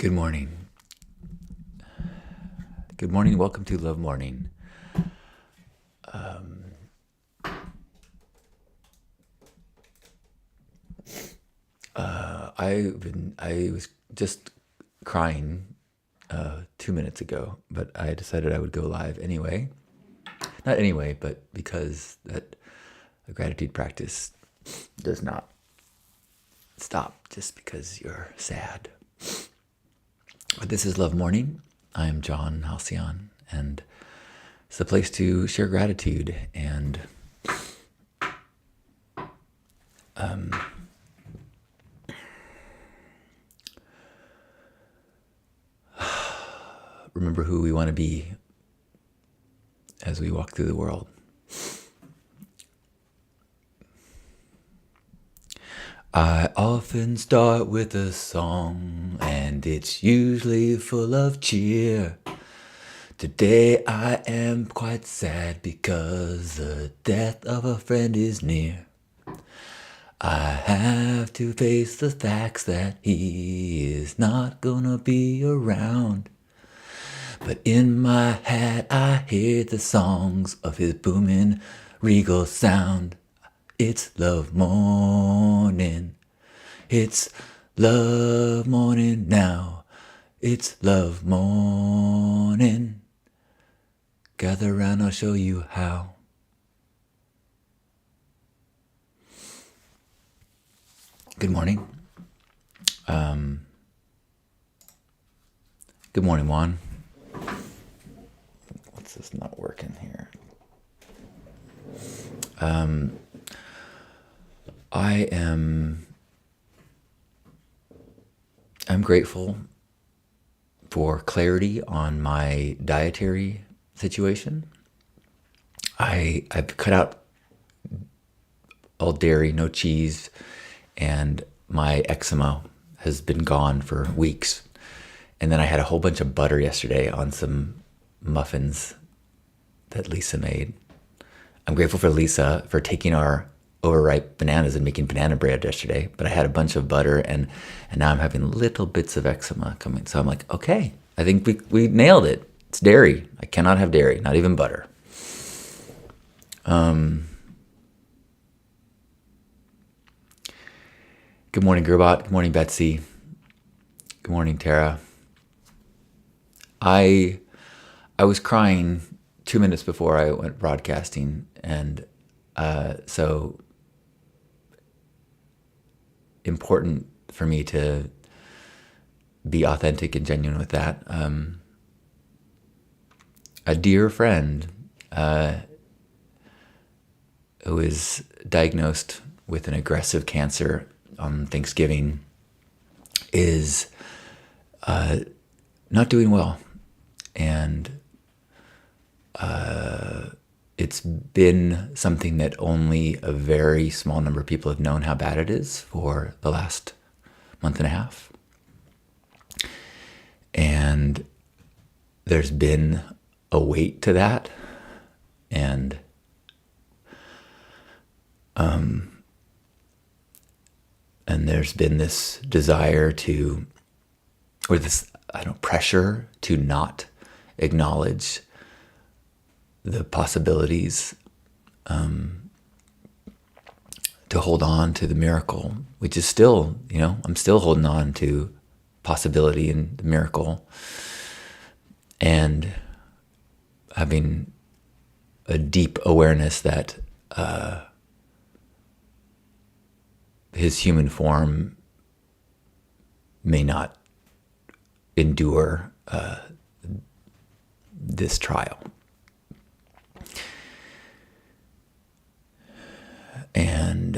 Good morning. Good morning. Welcome to Love Morning. I was just crying 2 minutes ago, but I decided I would go live anyway. Not anyway, but because that a gratitude practice does not stop just because you're sad. But this is Love Morning. I am John Halcyon, and it's the place to share gratitude and remember who we want to be as we walk through the world. I often start with a song, and it's usually full of cheer. Today I am quite sad because the death of a friend is near. I have to face the facts that he is not gonna be around. But in my head I hear the songs of his booming regal sound. It's love morning. It's love morning now. It's love morning. Gather round, I'll show you how. Good morning. Good morning, Juan. What's this not working here? I'm grateful for clarity on my dietary situation. I've cut out all dairy, no cheese, and my eczema has been gone for weeks. And then I had a whole bunch of butter yesterday on some muffins that Lisa made. I'm grateful for Lisa for taking our overripe bananas and making banana bread yesterday. But I had a bunch of butter, and now I'm having little bits of eczema coming. So I'm like, okay, I think we nailed it. It's dairy. I cannot have dairy, not even butter. Good morning, Gerbot. Good morning, Betsy. Good morning, Tara. I was crying 2 minutes before I went broadcasting, and so important for me to be authentic and genuine with that. A dear friend who was diagnosed with an aggressive cancer on Thanksgiving is not doing well. And it's been something that only a very small number of people have known how bad it is for the last month and a half. And there's been a weight to that. And there's been this desire to, or this, pressure to not acknowledge the possibilities, to hold on to the miracle, which is still, I'm still holding on to possibility and the miracle, and having a deep awareness that his human form may not endure this trial. And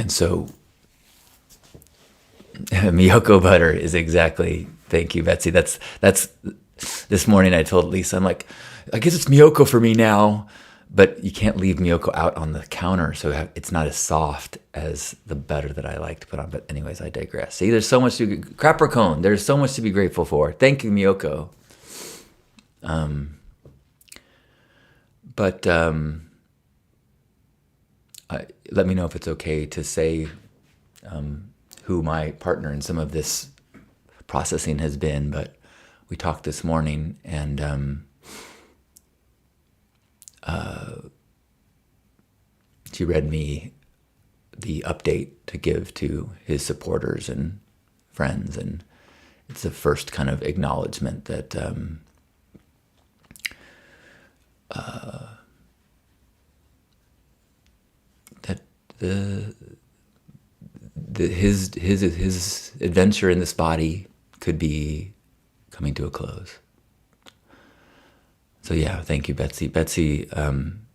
so Miyoko butter is exactly, thank you, Betsy. That's this morning I told Lisa, I'm like, I guess it's Miyoko for me now, but you can't leave Miyoko out on the counter, so it's not as soft as the butter that I like to put on. But anyways, I digress. See, there's so much to, Capricorn, there's so much to be grateful for. Thank you, Miyoko. But let me know if it's okay to say who my partner in some of this processing has been, but we talked this morning, and she read me the update to give to his supporters and friends, and it's the first kind of acknowledgement that that his adventure in this body could be coming to a close. So yeah, thank you, Betsy. Betsy and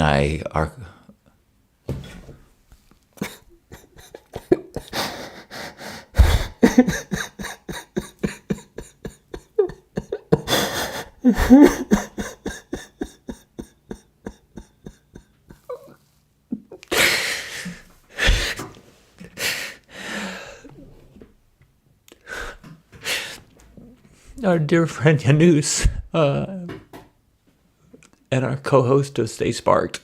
I are. Our dear friend Janus, and our co-host of Stay Sparked.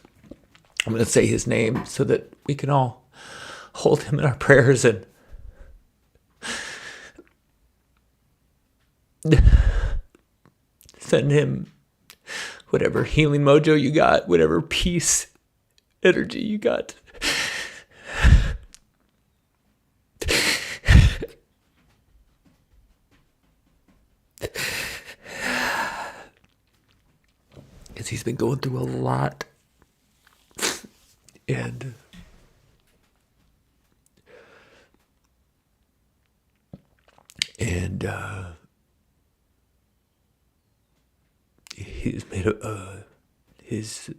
I'm going to say his name so that we can all hold him in our prayers and send him whatever healing mojo you got, whatever peace energy you got. Because he's been going through a lot. And he's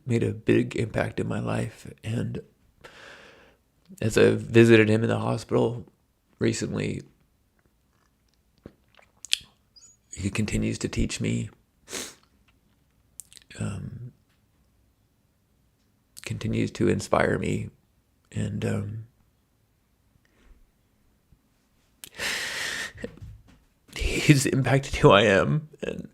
made a big impact in my life. And as I visited him in the hospital recently, he continues to teach me, continues to inspire me, and he's impacted who I am, and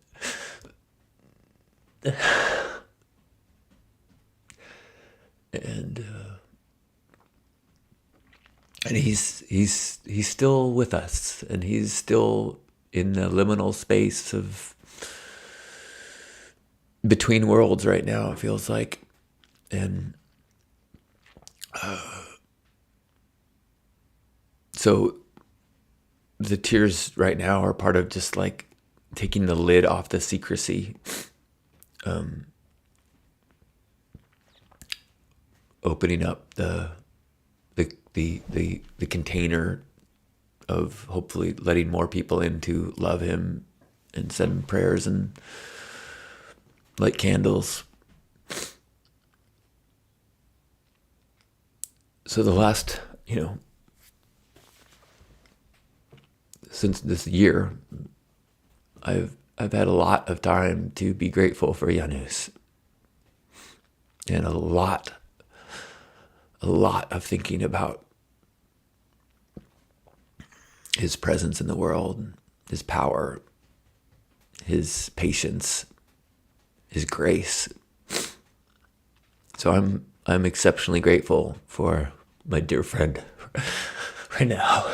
he's still with us, and he's still in the liminal space of between worlds right now, it feels like. And so the tears right now are part of just like taking the lid off the secrecy, opening up the container of hopefully letting more people in to love him and send prayers and light candles. So the last, since this year, I've had a lot of time to be grateful for Janus, and a lot of thinking about his presence in the world, his power, his patience, his grace. So I'm exceptionally grateful for my dear friend right now.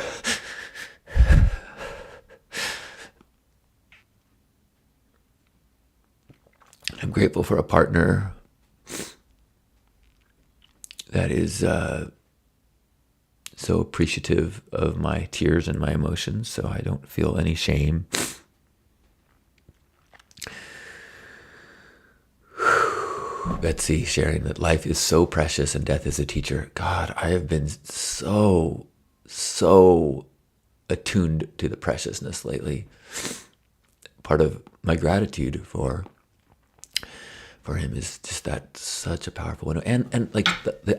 I'm grateful for a partner that is so appreciative of my tears and my emotions, so I don't feel any shame. Betsy sharing that life is so precious and death is a teacher. God, I have been so attuned to the preciousness lately. Part of my gratitude for him is just that such a powerful window. And like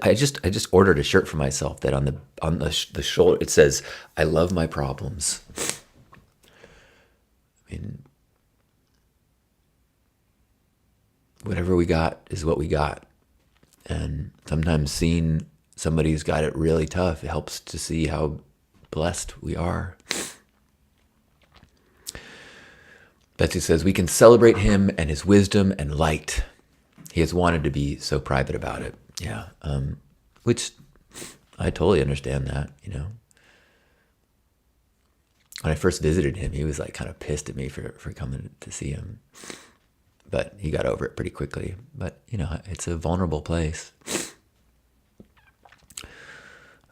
I just ordered a shirt for myself that on the shoulder it says, "I love my problems." I mean, whatever we got is what we got. And sometimes seeing somebody who's got it really tough, it helps to see how blessed we are. Betsy says, we can celebrate him and his wisdom and light. He has wanted to be so private about it. Yeah. Which I totally understand that, when I first visited him, he was like kind of pissed at me for coming to see him. But he got over it pretty quickly. But, it's a vulnerable place.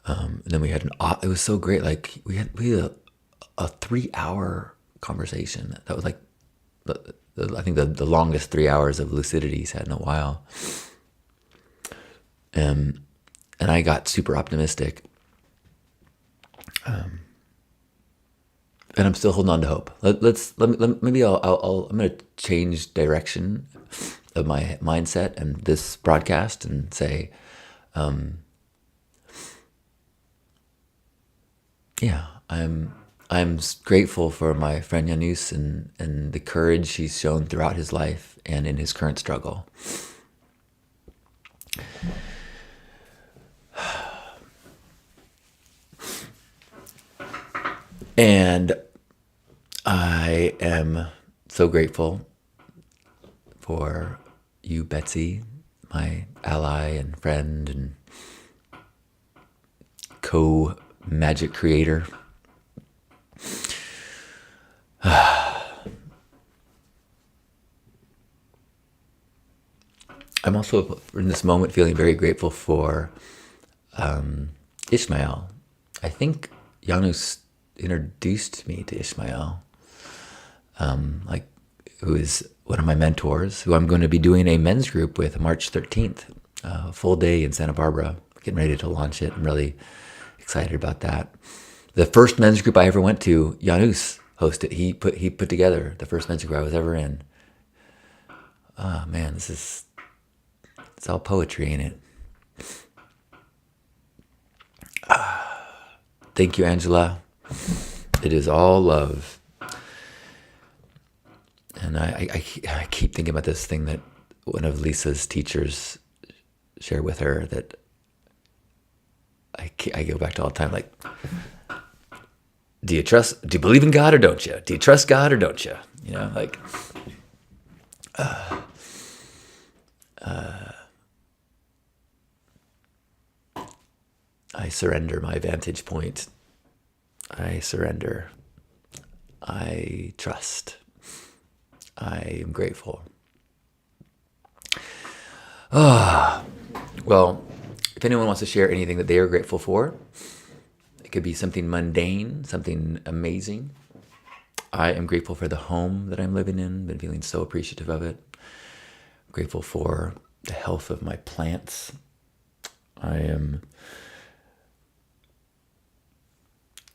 And then we had it was so great. Like we had a 3-hour conversation. That was like, I think the longest 3 hours of lucidity he's had in a while. And I got super optimistic. And I'm still holding on to hope. Maybe I'm going to change direction of my mindset and this broadcast and say, I'm grateful for my friend Janus and the courage he's shown throughout his life and in his current struggle. And I am so grateful for you, Betsy, my ally and friend and co-magic creator. I'm also, in this moment, feeling very grateful for Ishmael. I think Janus introduced me to Ishmael, who is one of my mentors, who I'm going to be doing a men's group with March 13th, a full day in Santa Barbara. Getting ready to launch it. I'm really excited about that. The first men's group I ever went to, Janus hosted. He put together the first men's group I was ever in. Oh man, it's all poetry in it. Thank you, Angela. It is all love. And I keep thinking about this thing that one of Lisa's teachers shared with her that I go back to all the time. Like, do you believe in God or don't you? Do you trust God or don't you? I surrender my vantage point. I surrender. I trust. I am grateful. Well, if anyone wants to share anything that they are grateful for, it could be something mundane, something amazing. I am grateful for the home that I'm living in. Been feeling so appreciative of it. Grateful for the health of my plants. I am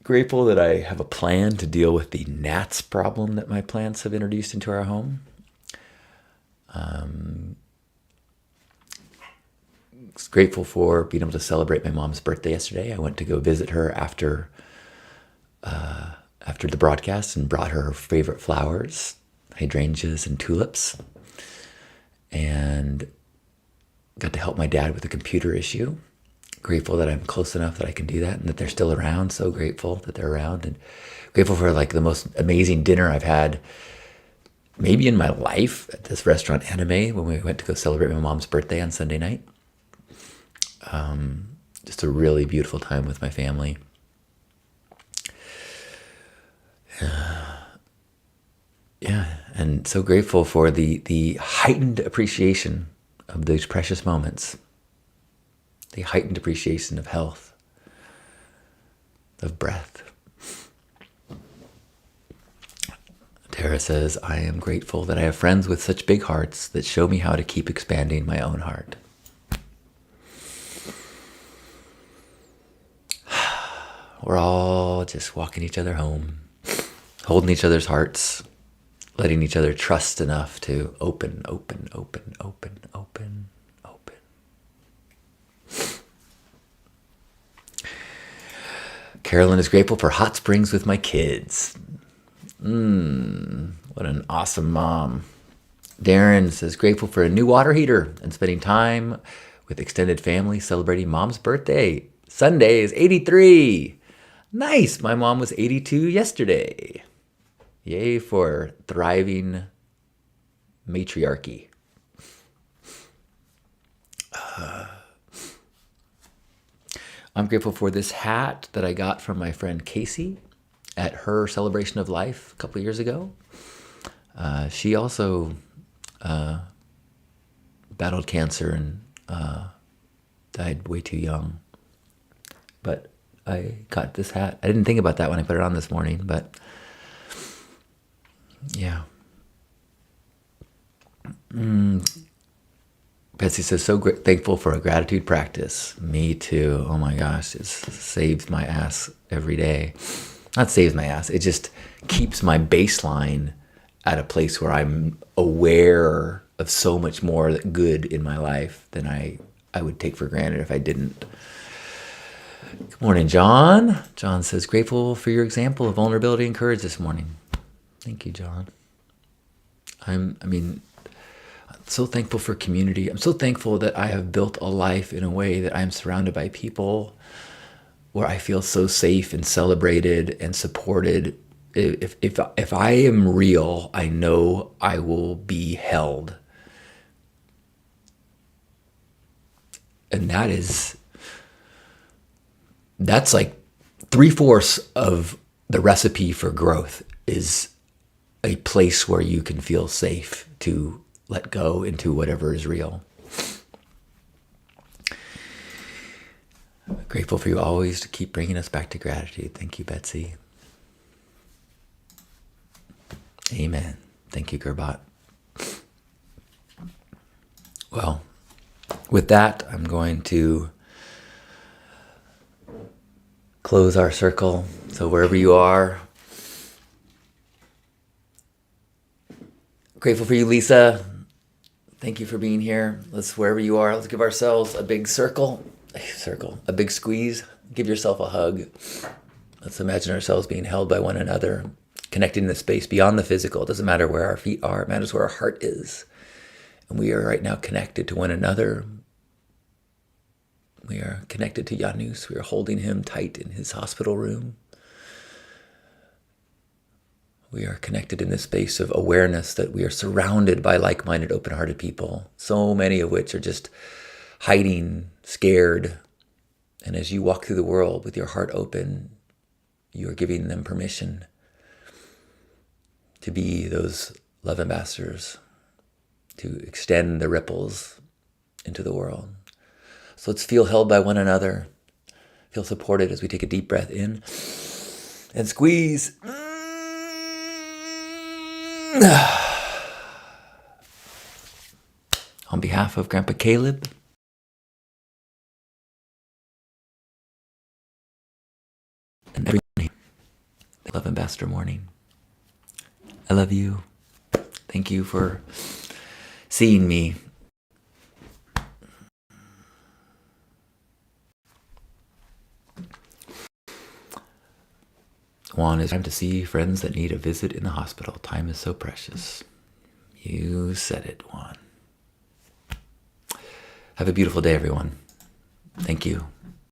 grateful that I have a plan to deal with the gnats problem that my plants have introduced into our home. Grateful for being able to celebrate my mom's birthday yesterday. I went to go visit her after the broadcast and brought her favorite flowers, hydrangeas and tulips, and got to help my dad with a computer issue. Grateful that I'm close enough that I can do that and that they're still around. So grateful that they're around, and grateful for like the most amazing dinner I've had maybe in my life at this restaurant Anime when we went to go celebrate my mom's birthday on Sunday night. Just a really beautiful time with my family. And so grateful for the heightened appreciation of those precious moments. The heightened appreciation of health, of breath. Tara says, I am grateful that I have friends with such big hearts that show me how to keep expanding my own heart. We're all just walking each other home, holding each other's hearts, letting each other trust enough to open. Carolyn is grateful for hot springs with my kids. What an awesome mom. Darren says, grateful for a new water heater and spending time with extended family celebrating mom's birthday. Sunday is 83. Nice. My mom was 82 yesterday. Yay for thriving matriarchy. I'm grateful for this hat that I got from my friend Casey. at her celebration of life a couple of years ago. She also battled cancer and died way too young. But I got this hat. I didn't think about that when I put it on this morning, but yeah. Betsy says, thankful for a gratitude practice. Me too. Oh my gosh, it saves my ass every day. Not saves my ass. It just keeps my baseline at a place where I'm aware of so much more good in my life than I would take for granted if I didn't. Good morning, John. John says, grateful for your example of vulnerability and courage this morning. Thank you, John. I'm so thankful for community. I'm so thankful that I have built a life in a way that I'm surrounded by people where I feel so safe and celebrated and supported. If I am real, I know I will be held. And that's like 3/4 of the recipe for growth is a place where you can feel safe to let go into whatever is real. Grateful for you always to keep bringing us back to gratitude. Thank you, Betsy. Amen. Thank you, Gerbot. Well, with that, I'm going to close our circle. So wherever you are, grateful for you, Lisa. Thank you for being here. Wherever you are, let's give ourselves a big a big squeeze. Give yourself a hug. Let's imagine ourselves being held by one another, connecting in the space beyond the physical. It doesn't matter where our feet are. It matters where our heart is. And we are right now connected to one another. We are connected to Janus. We are holding him tight in his hospital room. We are connected in this space of awareness that we are surrounded by like-minded, open-hearted people, so many of which are just hiding, scared. And as you walk through the world with your heart open, you are giving them permission to be those love ambassadors, to extend the ripples into the world. So let's feel held by one another, feel supported as we take a deep breath in and squeeze. On behalf of Grandpa Caleb and everybody, Love Ambassador Morning. I love you. Thank you for seeing me. Juan, it's time to see friends that need a visit in the hospital. Time is so precious. You said it, Juan. Have a beautiful day, everyone. Thank you.